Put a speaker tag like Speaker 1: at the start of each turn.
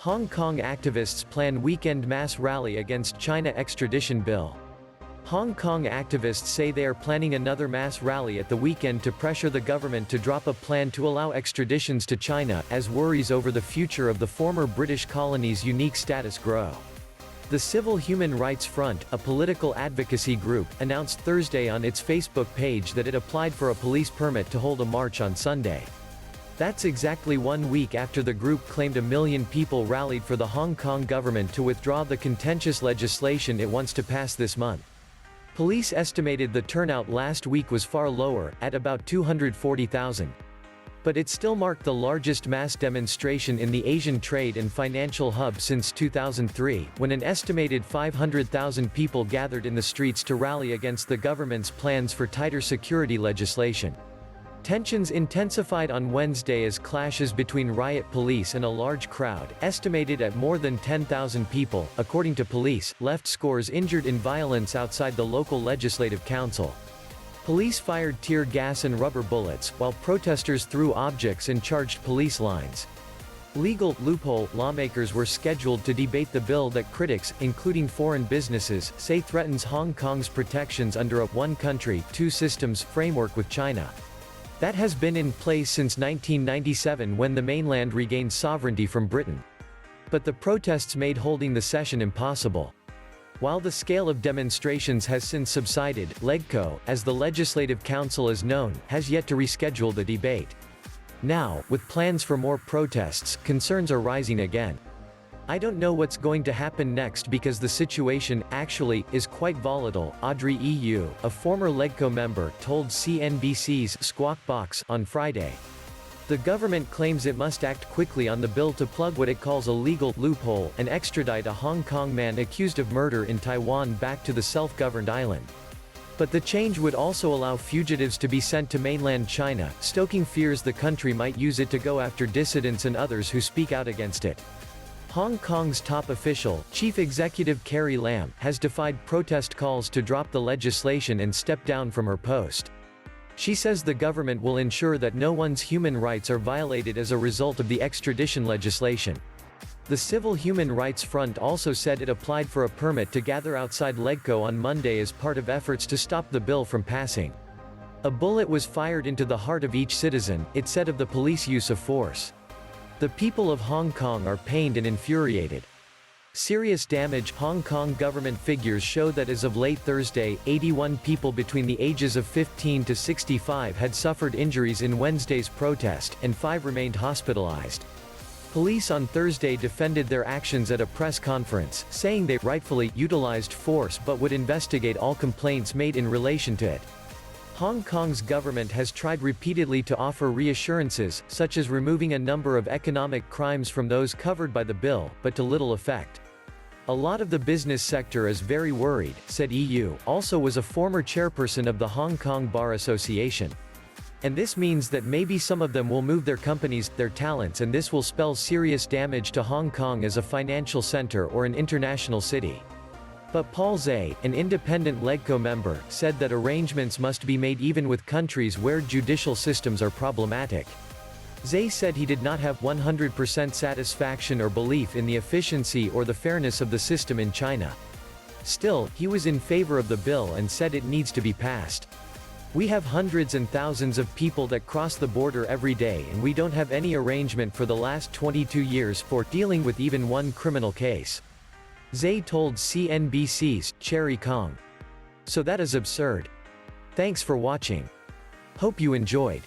Speaker 1: Hong Kong activists plan weekend mass rally against China extradition bill. Hong Kong activists say they are planning another mass rally at the weekend to pressure the government to drop a plan to allow extraditions to China, as worries over the future of the former British colony's unique status grow. The Civil Human Rights Front, a political advocacy group, announced Thursday on its Facebook page that it applied for a police permit to hold a march on Sunday. That's exactly 1 week after the group claimed 1 million people rallied for the Hong Kong government to withdraw the contentious legislation it wants to pass this month. Police estimated the turnout last week was far lower, at about 240,000. But it still marked the largest mass demonstration in the Asian trade and financial hub since 2003, when an estimated 500,000 people gathered in the streets to rally against the government's plans for tighter security legislation. Tensions intensified on Wednesday as clashes between riot police and a large crowd, estimated at more than 10,000 people, according to police, left scores injured in violence outside the local legislative council. Police fired tear gas and rubber bullets, while protesters threw objects and charged police lines. Legal loophole lawmakers were scheduled to debate the bill that critics, including foreign businesses, say threatens Hong Kong's protections under a one country, two systems framework with China. That has been in place since 1997 when the mainland regained sovereignty from Britain. But the protests made holding the session impossible. While the scale of demonstrations has since subsided, LegCo, as the Legislative Council is known, has yet to reschedule the debate. Now, with plans for more protests, concerns are rising again. "I don't know what's going to happen next because the situation, actually, is quite volatile," Audrey EU, a former LegCo member, told CNBC's Squawk Box on Friday. The government claims it must act quickly on the bill to plug what it calls a legal loophole and extradite a Hong Kong man accused of murder in Taiwan back to the self-governed island. But the change would also allow fugitives to be sent to mainland China, stoking fears the country might use it to go after dissidents and others who speak out against it. Hong Kong's top official, Chief Executive Carrie Lam, has defied protest calls to drop the legislation and step down from her post. She says the government will ensure that no one's human rights are violated as a result of the extradition legislation. The Civil Human Rights Front also said it applied for a permit to gather outside LegCo on Monday as part of efforts to stop the bill from passing. "A bullet was fired into the heart of each citizen," it said of the police use of force. "The people of Hong Kong are pained and infuriated." Serious damage. Hong Kong government figures show that as of late Thursday, 81 people between the ages of 15 to 65 had suffered injuries in Wednesday's protest, and 5 remained hospitalized. Police on Thursday defended their actions at a press conference, saying they rightfully utilized force but would investigate all complaints made in relation to it. Hong Kong's government has tried repeatedly to offer reassurances, such as removing a number of economic crimes from those covered by the bill, but to little effect. "A lot of the business sector is very worried," said EU, also was a former chairperson of the Hong Kong Bar Association. "And this means that maybe some of them will move their companies, their talents, and this will spell serious damage to Hong Kong as a financial center or an international city." But Paul Zhai, an independent LegCo member, said that arrangements must be made even with countries where judicial systems are problematic. Zhai said he did not have 100% satisfaction or belief in the efficiency or the fairness of the system in China. Still, he was in favor of the bill and said it needs to be passed. "We have hundreds and thousands of people that cross the border every day and we don't have any arrangement for the last 22 years for dealing with even one criminal case," Zhai told CNBC's Cherry Kong. "So that is absurd. Thanks for watching. Hope you enjoyed."